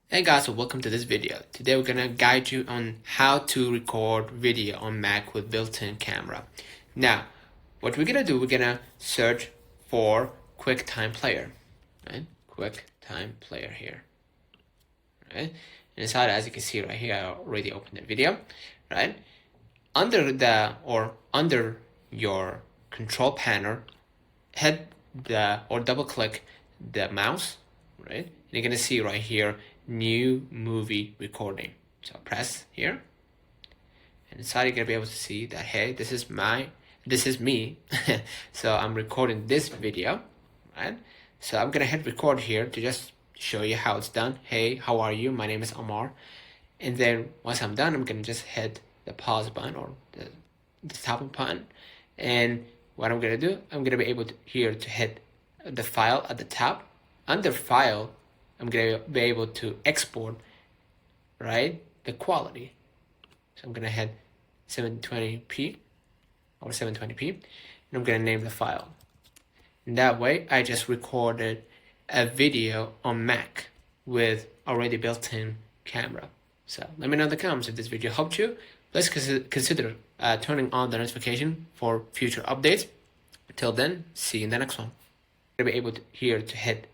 Hey guys, so welcome to this video. Today we're gonna guide you on how to record video on Mac with built-in camera. Now, what we're gonna do, we're gonna search for QuickTime Player, right? QuickTime Player here, right? And inside, as you can see right here, I already opened the video, right? Under your control panel, hit or double click the mouse, right? And you're gonna see right here, new movie recording. So press here, and inside you're gonna be able to see that, hey, this is me. So I'm recording this video, right? So I'm gonna hit record here to just show you how it's done. Hey, how are you? My name is Omar. And then once I'm done, I'm gonna just hit the pause button or the stopping button. And what I'm gonna do, I'm gonna be able to hit the file at the top. Under file, I'm gonna be able to export, right, the quality. So I'm gonna hit 720p or 720p, and I'm gonna name the file. And that way, I just recorded a video on Mac with already built-in camera. So let me know in the comments if this video helped you. Please consider turning on the notification for future updates. Till then, see you in the next one. You'll be able to hit